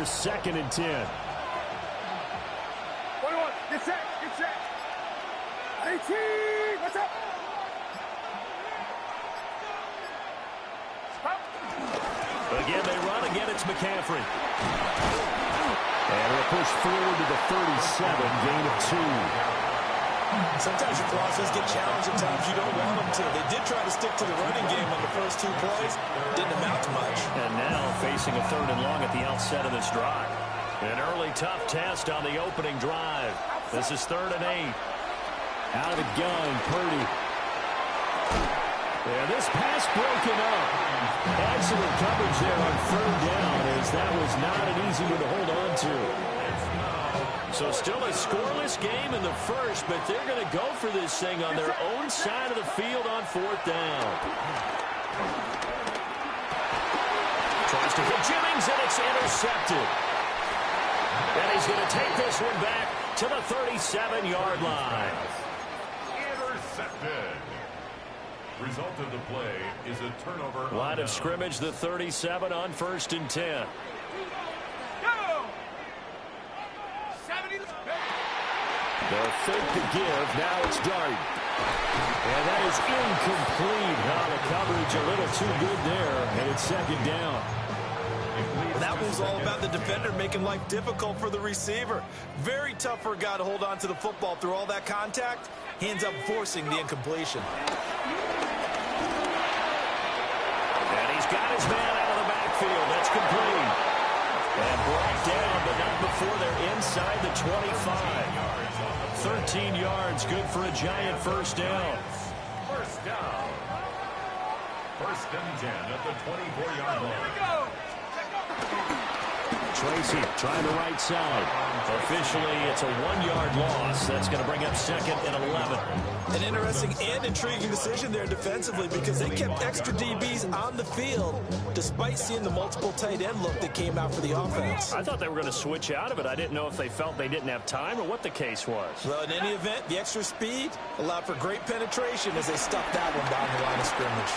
2nd and 10. 21, get set, get set. 18, what's up? Again, they run. Again, it's McCaffrey. And we'll push forward to the 37, gain of 2. Sometimes your process get challenged at times you don't want them to. They did try to stick to the running game on the first 2 plays. Didn't amount to much. And now facing a 3rd and long at the outset of this drive. An early tough test on the opening drive. This is 3rd and 8. Out of the gun, Purdy. Yeah, this pass broken up. Excellent coverage there on 3rd down, as that was not an easy one to hold on to. So still a scoreless game in the first, but they're going to go for this thing on their own side of the field on 4th down. Tries to hit Jennings, and it's intercepted. And he's going to take this one back to the 37-yard line. Intercepted. Result of the play is a turnover. Line of scrimmage, the 37 on 1st and 10. They'll think to give. Now it's Dart. And that is incomplete. Now the coverage a little too good there. And it's 2nd down. That was all about the defender making life difficult for the receiver. Very tough for a guy to hold on to the football through all that contact. He ends up forcing the incompletion. And he's got his man out of the backfield. That's complete. And brought down, but not before they're inside the 25. 13 yards, good for a giant 1st down. First down. 1st and 10 at the 24-yard line. Tracy trying the right side. Officially, it's a 1-yard loss. That's going to bring up 2nd and 11. An interesting and intriguing decision there defensively because they kept extra DBs on the field despite seeing the multiple tight end look that came out for the offense. I thought they were going to switch out of it. I didn't know if they felt they didn't have time or what the case was. Well, in any event, the extra speed allowed for great penetration as they stuffed that one down the line of scrimmage.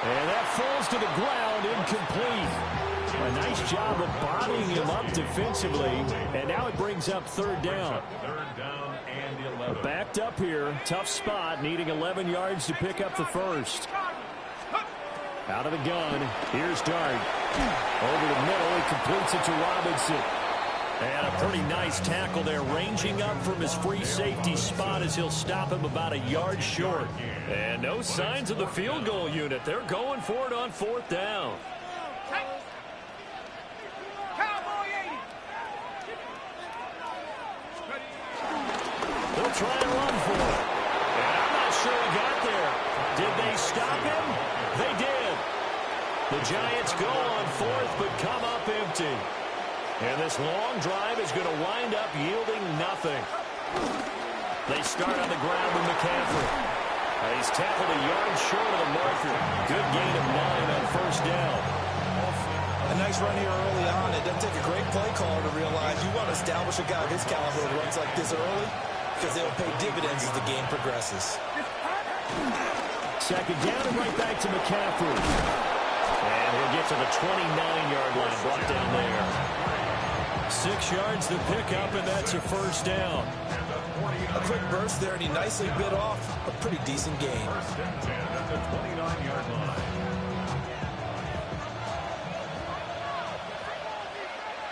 And that falls to the ground, incomplete. A nice job of bodying him up defensively. And now it brings up 3rd down. 3rd down and 11. Backed up here. Tough spot. Needing 11 yards to pick up the 1st. Out of the gun. Here's Dart. Over the middle. He completes it to Robinson. And a pretty nice tackle there. Ranging up from his free safety spot as he'll stop him about a yard short. And no signs of the field goal unit. They're going for it on 4th down. They'll try and run for it. And I'm not sure he got there. Did they stop him? They did. The Giants go on 4th, but come up empty. And this long drive is going to wind up yielding nothing. They start on the ground with McCaffrey. He's tackled a yard short of the marker. Good gain of 9 on 1st down. A nice run here early on. It doesn't take a great play caller to realize you want to establish a guy of his caliber who runs like this early because they'll pay dividends as the game progresses. 2nd down and right back to McCaffrey. And he'll get to the 29-yard line, brought down there. 6 yards to pick up, and that's a 1st down. A quick burst there, and he nicely bit off a pretty decent gain. 1st and 10 at the 29-yard line.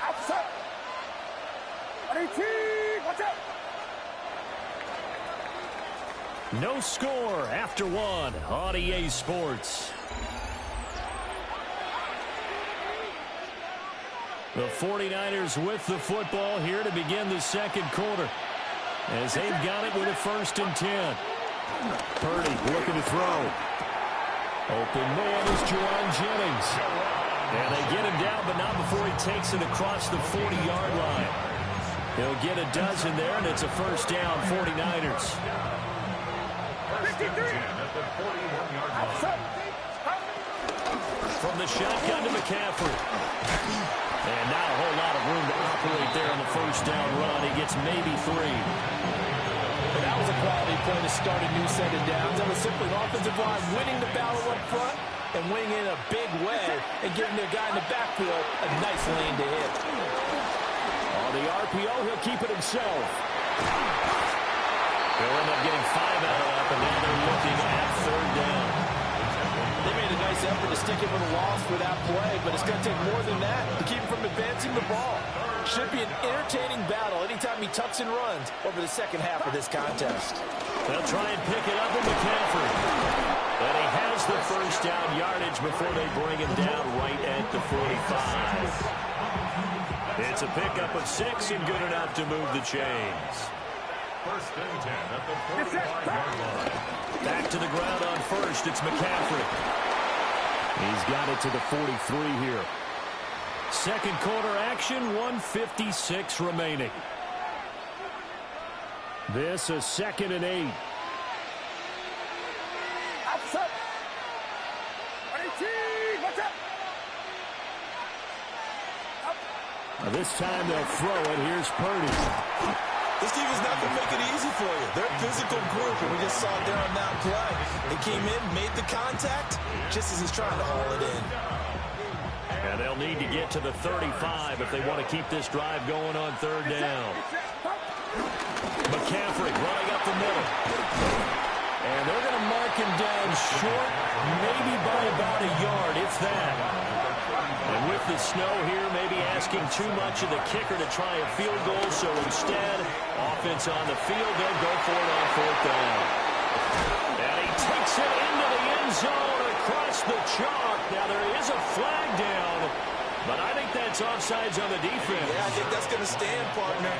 Outside. 18, watch out. No score after 1 on EA Sports. The 49ers with the football here to begin the 2nd quarter. As they've got it with a 1st and 10. Purdy looking to throw. Open man is Juwan Jennings. And they get him down, but not before he takes it across the 40-yard line. He'll get a dozen there, and it's a 1st down, 49ers. 53 at the 41-yard line. From the shotgun to McCaffrey. And not a whole lot of room to operate there on the 1st down run. He gets maybe 3. Well, that was a quality play to start a new set of downs. That was simply an offensive line winning the battle up front and wing in a big way and giving their guy in the backfield a nice lane to hit. On the RPO, he'll keep it himself. They'll end up getting 5 out of that, but now they're looking at 3rd down. They made a nice effort to stick him with a loss for that play, but it's going to take more than that to keep him from advancing the ball. Should be an entertaining battle anytime he tucks and runs over the second half of this contest. They'll try and pick it up with McCaffrey. And he has the first down yardage before they bring him down right at the 45. It's a pickup of 6 and good enough to move the chains. 1st and 10 at the 45-yard line. Back to the ground on first. It's McCaffrey. He's got it to the 43 here. Second quarter action, 1:56 remaining. This is 2nd and 8. Outside. 18. Watch out. Now this time they'll throw it. Here's Purdy. This team is not going to make it easy for you. They're a physical group, and we just saw it there on that play. They came in, made the contact, just as he's trying to haul it in. And they'll need to get to the 35 if they want to keep this drive going on 3rd down. McCaffrey running up the middle. And they're going to mark him down short, maybe by about a yard, if that. And with the snow here, maybe asking too much of the kicker to try a field goal, so instead, offense on the field, they'll go for it on 4th down. And he takes it into the end zone across the chalk. Now there is a flag down, but I think that's offsides on the defense. Yeah, I think that's going to stand, partner.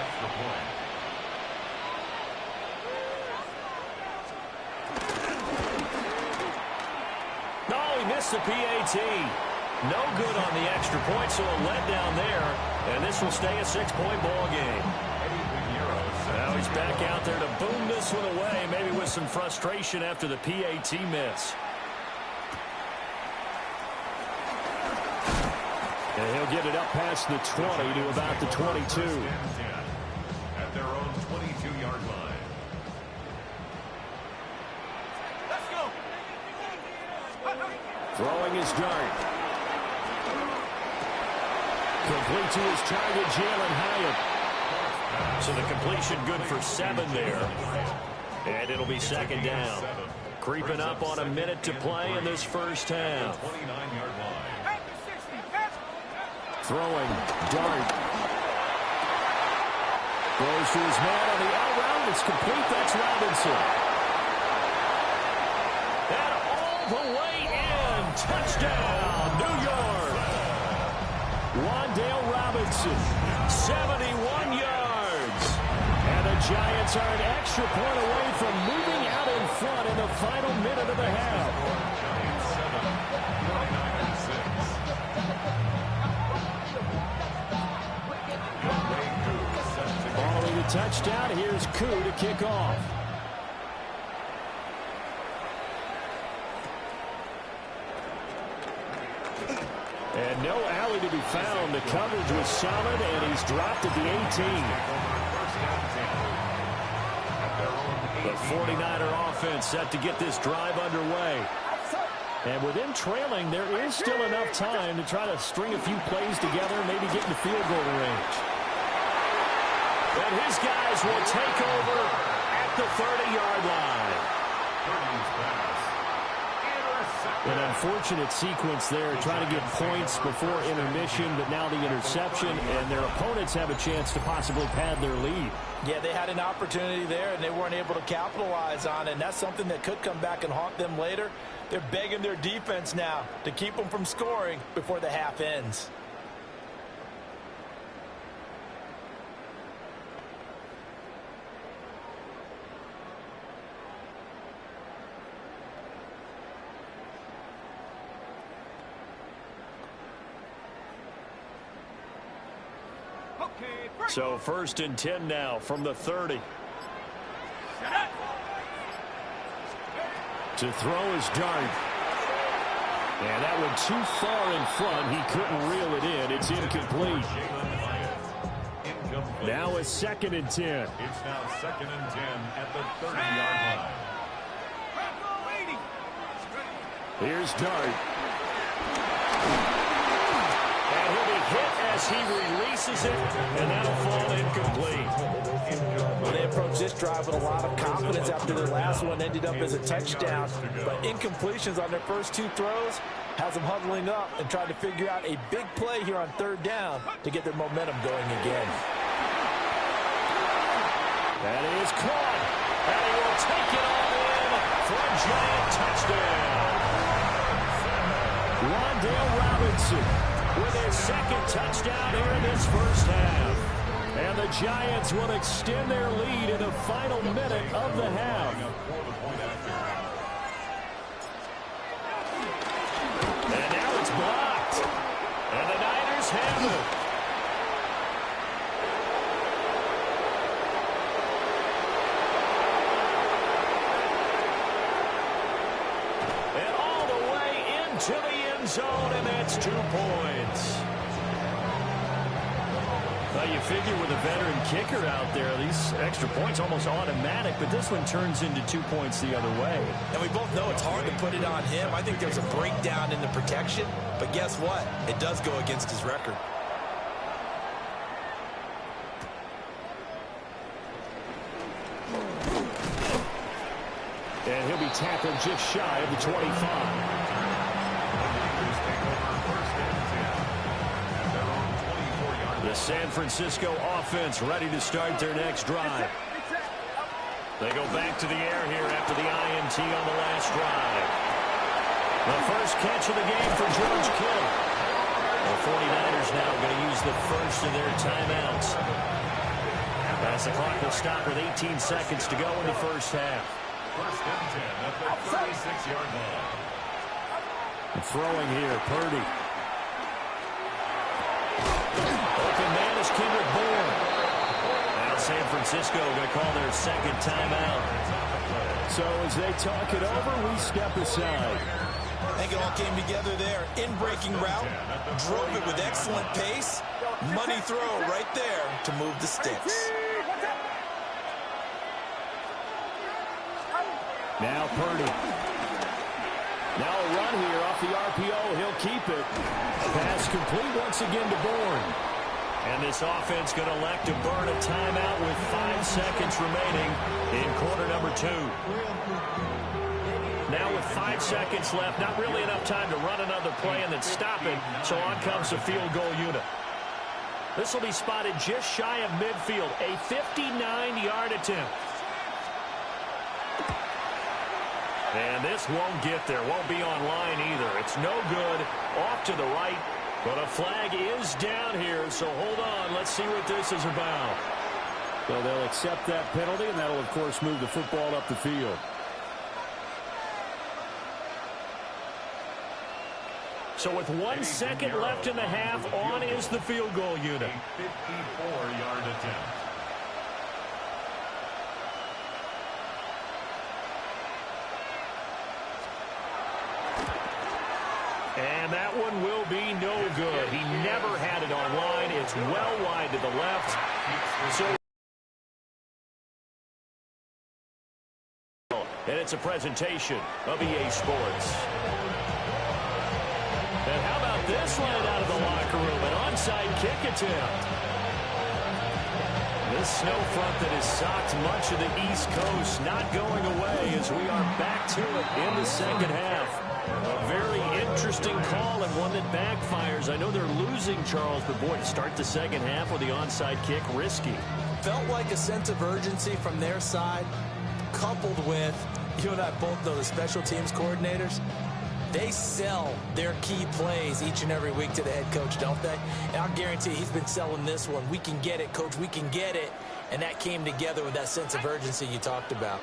No, he missed the PAT. No good on the extra point, so a letdown there. And this will stay a 6-point ball game. Now he's back out there to boom this one away, maybe with some frustration after the PAT miss. And he'll get it up past the 20 to about the 22. At their own 22-yard line. Let's go. Throwing his dart. Complete to his target, Jalen Hyatt. So the completion good for 7 there. And it'll be 2nd down. Creeping up on a minute to play in this first half. 29-yard line. Throwing, dart. Goes to his man on the out route. It's complete. That's Robinson. And all the way in. Touchdown, New York. Wan'Dale Robinson, 71 yards. And the Giants are an extra point away from moving out in front in the final minute of the half. Giants 7, 49-6. Following the touchdown, here's Koo to kick off. And no alley to be found. The coverage was solid, and he's dropped at the 18. The 49er offense set to get this drive underway. And with them trailing, there is still enough time to try to string a few plays together and maybe get in the field goal range. And his guys will take over at the 30-yard line. An unfortunate sequence there, trying to get points before intermission, but now the interception, and their opponents have a chance to possibly pad their lead. Yeah, they had an opportunity there, and they weren't able to capitalize on it, and that's something that could come back and haunt them later. They're begging their defense now to keep them from scoring before the half ends. So 1st and 10 now from the 30. To throw his dart. And that went too far in front. He couldn't reel it in. It's incomplete. Now a 2nd and 10. It's now 2nd and 10 at the 30-yard line. Here's Dart. as he releases it, and that'll fall incomplete. Well, they approached this drive with a lot of confidence after their last one ended up as a touchdown. But incompletions on their first two throws has them huddling up and trying to figure out a big play here on third down to get their momentum going again. That is caught, and he will take it all in for a giant touchdown. Wan'Dale Robinson with his second touchdown here in this first half. And the Giants will extend their lead in the final minute of the half. And now it's blocked. And the Niners have it. And all the way into the end zone, and that's 2 points. Well, you figure with a veteran kicker out there, these extra points almost automatic, but this one turns into 2 points the other way. And we both know it's hard to put it on him. I think there's a breakdown in the protection, but guess what? It does go against his record. And he'll be tackled just shy of the 25. The San Francisco offense ready to start their next drive. They go back to the air here after the INT on the last drive. The first catch of the game for George Kittle. The 49ers now going to use the first of their timeouts. As the clock will stop with 18 seconds to go in the first half. First and 10 at the 36-yard line. Throwing here, Purdy. Open man is Kendrick Bourne. Now San Francisco going to call their second timeout. So as they talk it over, we step aside. I think it all came together there. In-breaking route, drove it with excellent pace. Money throw right there to move the sticks. Now Purdy. Now a run here off the RPO. He'll keep it. Pass complete once again to Bourne. And this offense going to elect to burn a timeout with 5 seconds remaining in quarter number 2. Now with 5 seconds left, not really enough time to run another play and then stop it. So on comes the field goal unit. This will be spotted just shy of midfield. A 59-yard attempt. And this won't get there. Won't be on line either. It's no good. Off to the right. But a flag is down here, so hold on. Let's see what this is about. So they'll accept that penalty, and that'll, of course, move the football up the field. So with 1 second left in the half, on is the field goal unit. A 54-yard attempt. And that one will be no good. He never had it on line. It's well wide to the left. So, and it's a presentation of EA Sports. And how about this right out of the locker room? An onside kick attempt. This snow front that has socked much of the East Coast not going away as we are back to it in the second half. A very interesting call and one that backfires. I know they're losing, Charles, but boy, to start the second half with the onside kick, risky. Felt like a sense of urgency from their side, coupled with, you and I both know the special teams coordinators, they sell their key plays each and every week to the head coach, don't they? And I'll guarantee he's been selling this one. We can get it, coach, we can get it. And that came together with that sense of urgency you talked about.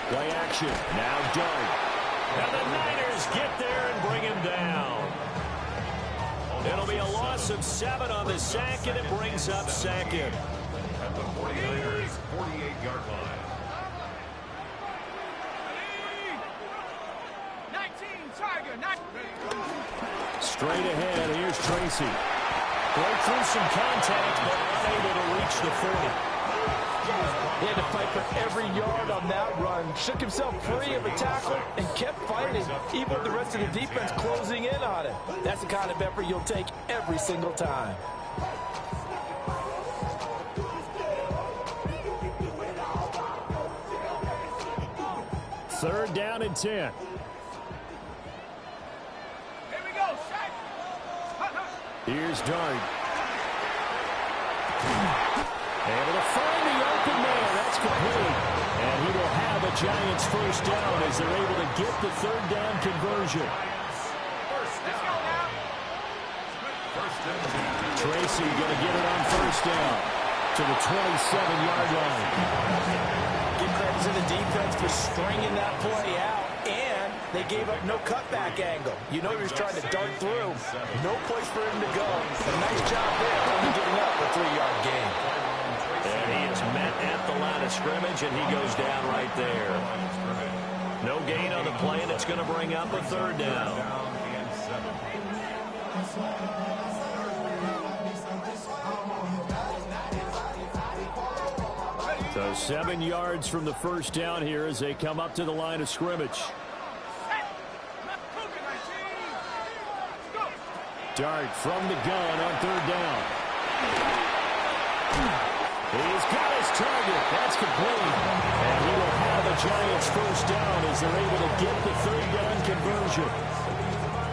Play action, now done. And the Niners get there and bring him down. It'll be a loss of 7 on the sack, and it brings up second. At the 49ers' 48-yard line. 19, Tiger, 19. Straight ahead, here's Tracy. Broke through some contact, but unable to reach the 40. He had to fight for every yard on that run. Shook himself free of a tackle and kept fighting, even with the rest of the defense closing in on him. That's the kind of effort you'll take every single time. Third down and 10. Here we go, Shaq. Here's Dart. Able to find the open man. That's complete. And he will have a Giants first down as they're able to get the third down conversion. Tracy going to get it on first down to the 27-yard line. Give credit to the defense for stringing that play out, and they gave up no cutback angle. You know he was trying to dart through. No place for him to go. A nice job there, only giving up a 3-yard gain. And he is met at the line of scrimmage, and he goes down right there. No gain on the play, and it's going to bring up a third down. So 7 yards from the first down here as they come up to the line of scrimmage. Dart from the gun on third down. He's got his target. That's complete. And he will have a Giants first down as they're able to get the third down conversion.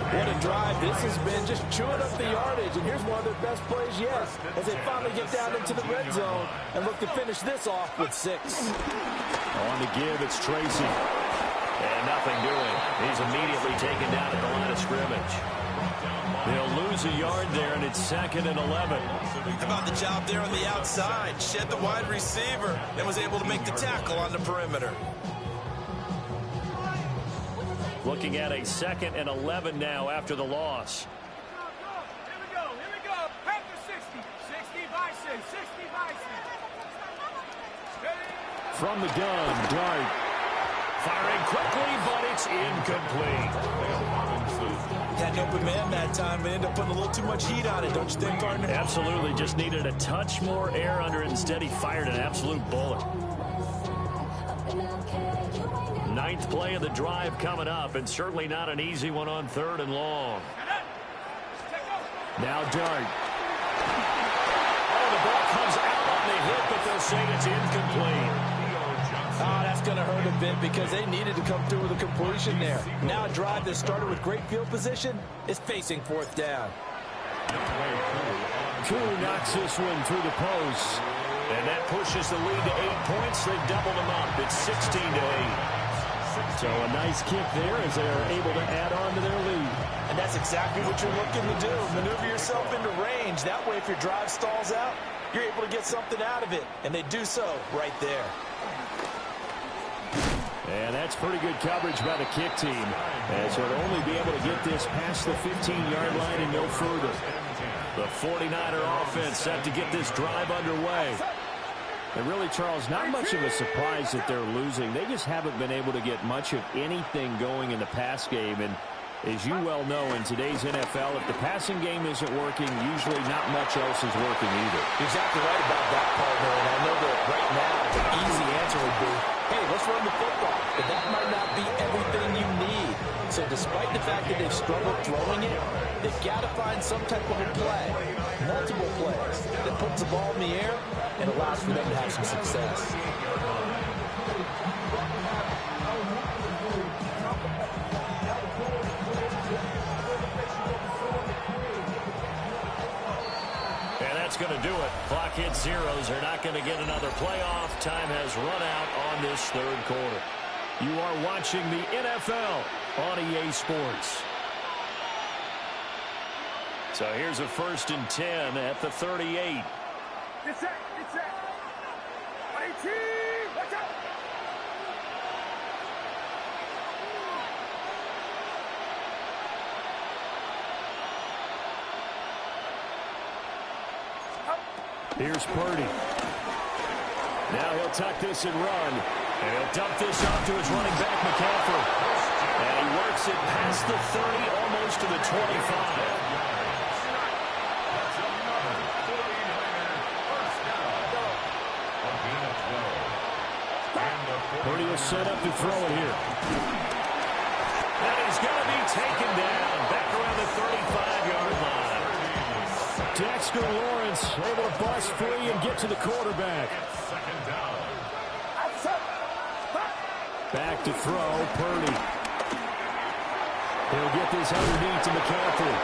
What a drive this has been, just chewing up the yardage. And here's one of their best plays yet as they finally get down into the red zone and look to finish this off with 6. On the give, it's Tracy. And nothing doing. He's immediately taken down at the line of scrimmage. They'll lose a yard there, and it's 2nd and 11. How about the job there on the outside? Shed the wide receiver and was able to make the tackle on the perimeter. Looking at a 2nd and 11 now after the loss. Here we go. Panther 60. 60 by 6. 60 by 6. From the gun, Dart. Firing quickly, but it's incomplete. Had an open man that time, but ended up putting a little too much heat on it, don't you think, partner? Absolutely. Just needed a touch more air under it. Instead, he fired an absolute bullet. 9th play of the drive coming up, and certainly not an easy one on 3rd and long. Now Dart. Oh, the ball comes out on the hit, but they'll say it's incomplete. Oh, that's going to hurt a bit because they needed to come through with a completion there. Now a drive that started with great field position is facing 4th down. Koo knocks this one through the post. And that pushes the lead to 8 points. They've doubled them up. It's 16-8. So a nice kick there as they are able to add on to their lead. And that's exactly what you're looking to do. Maneuver yourself into range. That way, if your drive stalls out, you're able to get something out of it. And they do so right there. And that's pretty good coverage by the kick team, as they'll only be able to get this past the 15-yard line and no further. The 49er offense set to get this drive underway. And really, Charles, not much of a surprise that they're losing. They just haven't been able to get much of anything going in the pass game. And as you well know, in today's NFL, if the passing game isn't working, usually not much else is working either. You're exactly right about that, partner. And I know that right now the easy answer would be, hey, let's run the football. But that might not be everything you need. So despite the fact that they've struggled throwing it, they've got to find some type of a play, multiple plays, that puts the ball in the air and allows for them to have some success. And that's going to do it. Clock hits zeros. They're not going to get another playoff. Time has run out on this 3rd quarter. You are watching the NFL on EA Sports. So here's a 1st and 10 at the 38. Get set. 18. Watch out. Here's Purdy. Now he'll tuck this and run. And he'll dump this off to his running back, McCaffrey. And he works it past the 30, almost to the 25. will set up to throw it here. And he's going to be taken down back around the 35-yard line. Dexter Lawrence able to bust free and get to the quarterback. Back to throw, Purdy. He'll get this underneath to McCaffrey.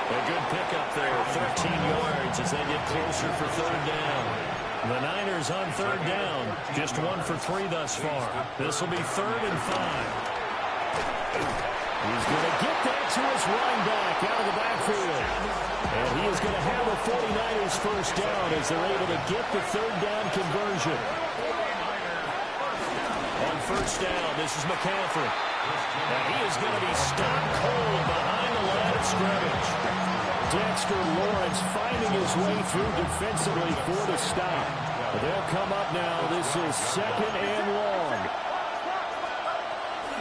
A good pickup there, 13 yards as they get closer for third down. The Niners on third down, just 1 for 3 thus far. This will be 3rd and 5. He's going to get that to his running back out of the backfield. And he is going to have a 49ers first down as they're able to get the third down conversion. On first down, this is McCaffrey. And he is going to be stopped cold behind the line of scrimmage. Dexter Lawrence finding his way through defensively for the stop. They'll come up now. This is 2nd and long.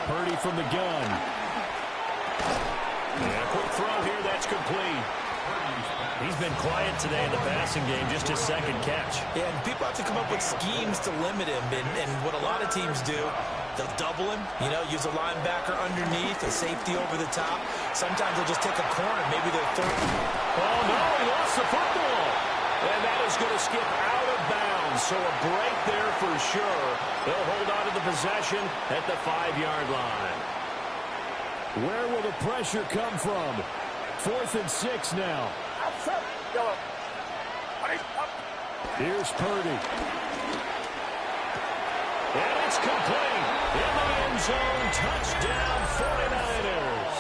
Purdy from the gun. Yeah, quick throw here. That's complete. He's been quiet today in the passing game, just his 2nd catch. Yeah, and people have to come up with schemes to limit him. And what a lot of teams do, they'll double him, use a linebacker underneath, a safety over the top. Sometimes they'll just take a corner. Maybe they're third. Oh, no, he lost the football. And that is going to skip out of bounds. So a break there for sure. They'll hold on to the possession at the 5-yard line. Where will the pressure come from? 4th and 6 now. Here's Purdy. And it's complete. In the end zone, touchdown 49ers.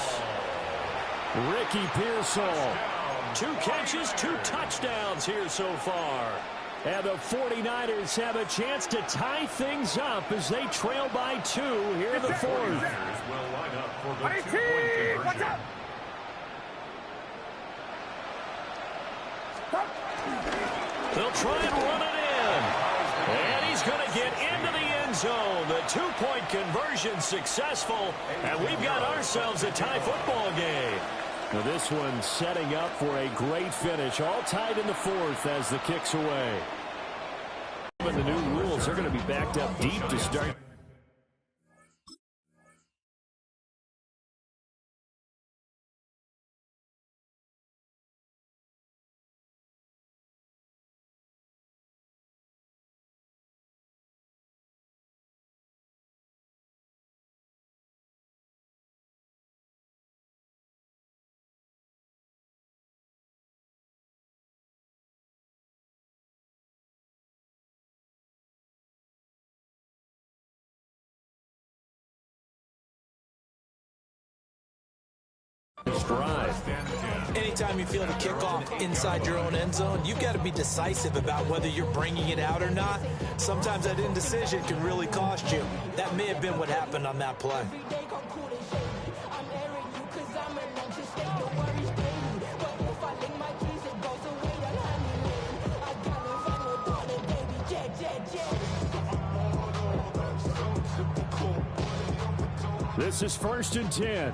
Ricky Pearsall. 2 catches, 2 touchdowns here so far. And the 49ers have a chance to tie things up as they trail by 2 here in the 4th. They'll try and run it in. And he's going to get into the end zone. The 2-point conversion successful. And we've got ourselves a tie football game. Now this one setting up for a great finish. All tied in the 4th as the kick's away. But the new rules are going to be backed up deep to start. Drive. Anytime you feel the kickoff inside your own end zone, you've got to be decisive about whether you're bringing it out or not. Sometimes that indecision can really cost you. That may have been what happened on that play. This is 1st and 10.